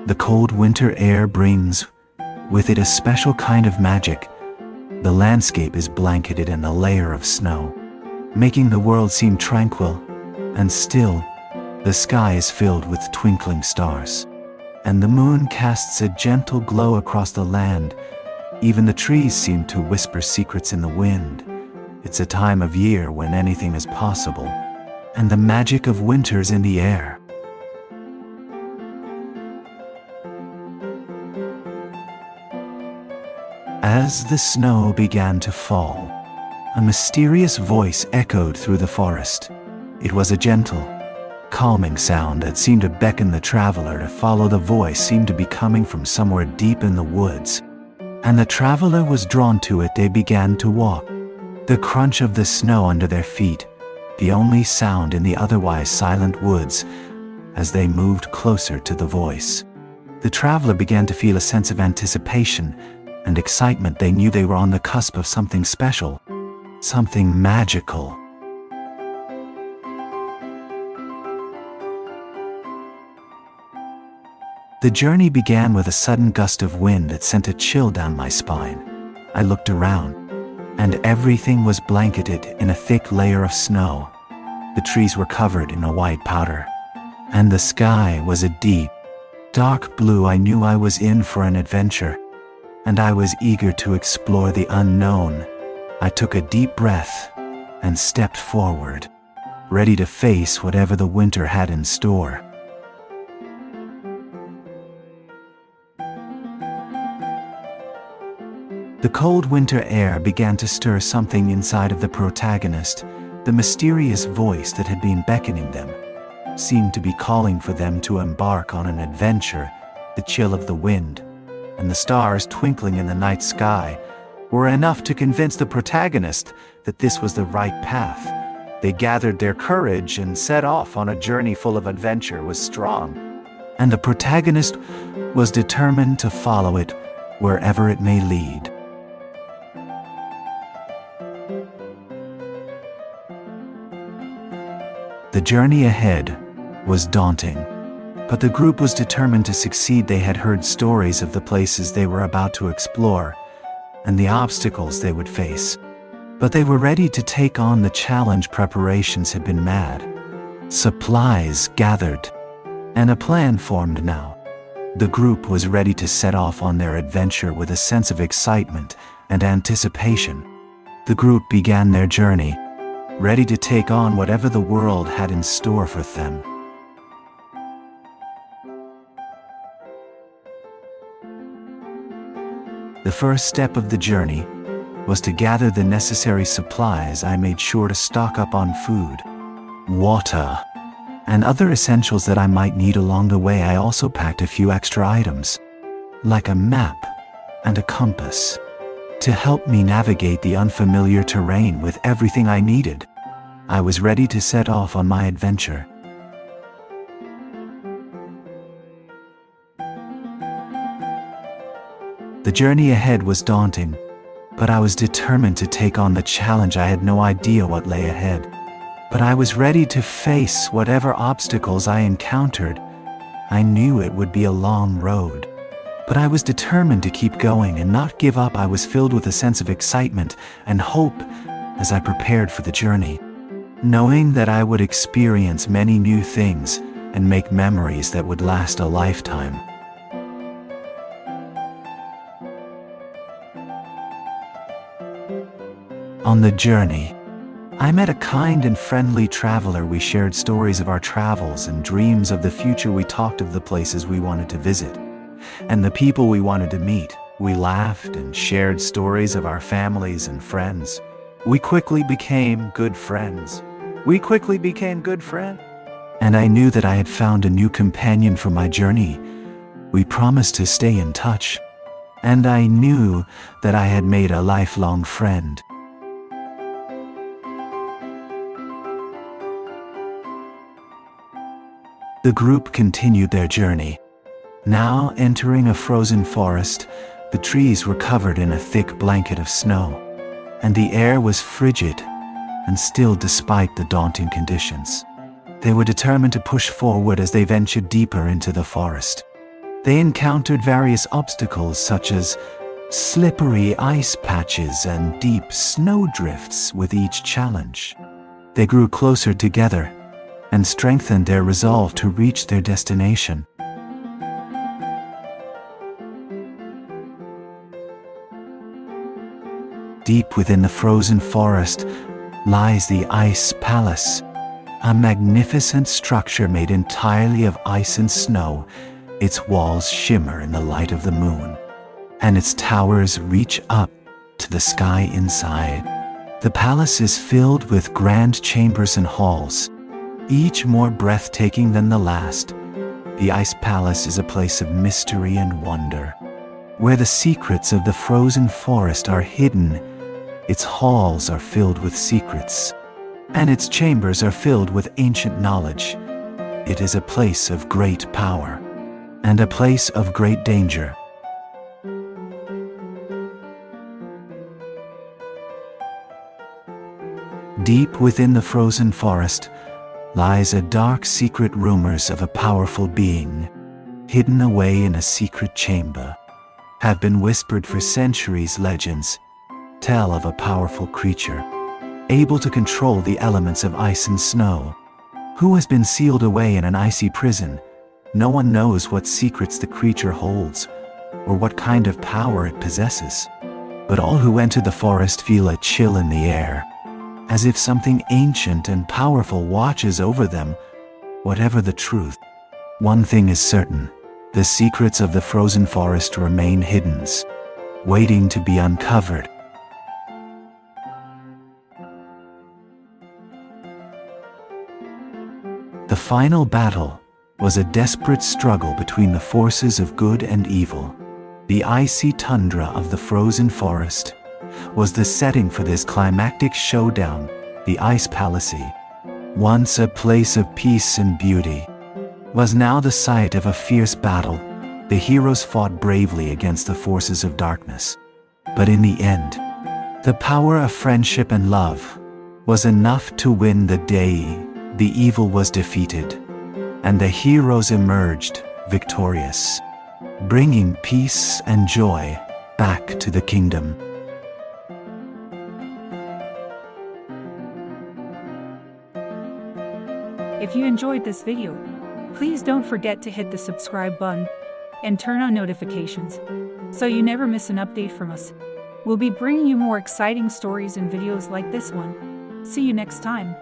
The cold winter air brings with it a special kind of magic. The landscape is blanketed in a layer of snow, making the world seem tranquil and still. The sky is filled with twinkling stars, and the moon casts a gentle glow across the land. Even the trees seem to whisper secrets in the wind. It's a time of year when anything is possible, and the magic of winter's in the air. As the snow began to fall, a mysterious voice echoed through the forest. It was a gentle, calming sound that seemed to beckon the traveler to follow. The voice seemed to be coming from somewhere deep in the woods, and the traveler was drawn to it. They began to walk, the crunch of the snow under their feet, the only sound in the otherwise silent woods. As they moved closer to the voice, the traveler began to feel a sense of anticipation and excitement. They knew they were on the cusp of something special, something magical. The journey began with a sudden gust of wind that sent a chill down my spine. I looked around, and everything was blanketed in a thick layer of snow. The trees were covered in a white powder, and the sky was a deep, dark blue. I knew I was in for an adventure, and I was eager to explore the unknown. I took a deep breath and stepped forward, ready to face whatever the winter had in store. The cold winter air began to stir something inside of the protagonist. The mysterious voice that had been beckoning them seemed to be calling for them to embark on an adventure. The chill of the wind and the stars twinkling in the night sky were enough to convince the protagonist that this was the right path. They gathered their courage and set off on a journey full of adventure. Was strong, and the protagonist was determined to follow it wherever it may lead. The journey ahead was daunting, but the group was determined to succeed. They had heard stories of the places they were about to explore and the obstacles they would face, but they were ready to take on the challenge. Preparations had been made, supplies gathered, and a plan formed. Now, the group was ready to set off on their adventure with a sense of excitement and anticipation. The group began their journey, ready to take on whatever the world had in store for them. The first step of the journey was to gather the necessary supplies. I made sure to stock up on food, water, and other essentials that I might need along the way. I also packed a few extra items, like a map and a compass, to help me navigate the unfamiliar terrain. With everything I needed, I was ready to set off on my adventure. The journey ahead was daunting, but I was determined to take on the challenge. I had no idea what lay ahead, but I was ready to face whatever obstacles I encountered. I knew it would be a long road, but I was determined to keep going and not give up. I was filled with a sense of excitement and hope as I prepared for the journey, knowing that I would experience many new things and make memories that would last a lifetime. On the journey, I met a kind and friendly traveler. We shared stories of our travels and dreams of the future. We talked of the places we wanted to visit and the people we wanted to meet. We laughed and shared stories of our families and friends. We quickly became good friends. And I knew that I had found a new companion for my journey. We promised to stay in touch, and I knew that I had made a lifelong friend. The group continued their journey. Now entering a frozen forest, the trees were covered in a thick blanket of snow, and the air was frigid and still. Despite the daunting conditions, they were determined to push forward as they ventured deeper into the forest. They encountered various obstacles such as slippery ice patches and deep snowdrifts with each challenge. They grew closer together and strengthened their resolve to reach their destination. Deep within the frozen forest lies the Ice Palace, a magnificent structure made entirely of ice and snow. Its walls shimmer in the light of the moon, and its towers reach up to the sky inside. The palace is filled with grand chambers and halls, each more breathtaking than the last. The Ice Palace is a place of mystery and wonder, where the secrets of the frozen forest are hidden. Its halls are filled with secrets, and its chambers are filled with ancient knowledge. It is a place of great power and a place of great danger. Deep within the frozen forest lies a dark secret. Rumors of a powerful being hidden away in a secret chamber have been whispered for centuries. Legends tell of a powerful creature able to control the elements of ice and snow, who has been sealed away in an icy prison. No one knows what secrets the creature holds or what kind of power it possesses, but all who enter the forest feel a chill in the air, as if something ancient and powerful watches over them. Whatever the truth, one thing is certain: the secrets of the frozen forest remain hidden, waiting to be uncovered. The final battle was a desperate struggle between the forces of good and evil. The icy tundra of the frozen forest was the setting for this climactic showdown. The Ice Palace, once a place of peace and beauty, was now the site of a fierce battle. The heroes fought bravely against the forces of darkness, but in the end, the power of friendship and love was enough to win the day. The evil was defeated, and the heroes emerged victorious, bringing peace and joy back to the kingdom. If you enjoyed this video, please don't forget to hit the subscribe button and turn on notifications so you never miss an update from us. We'll be bringing you more exciting stories and videos like this one. See you next time.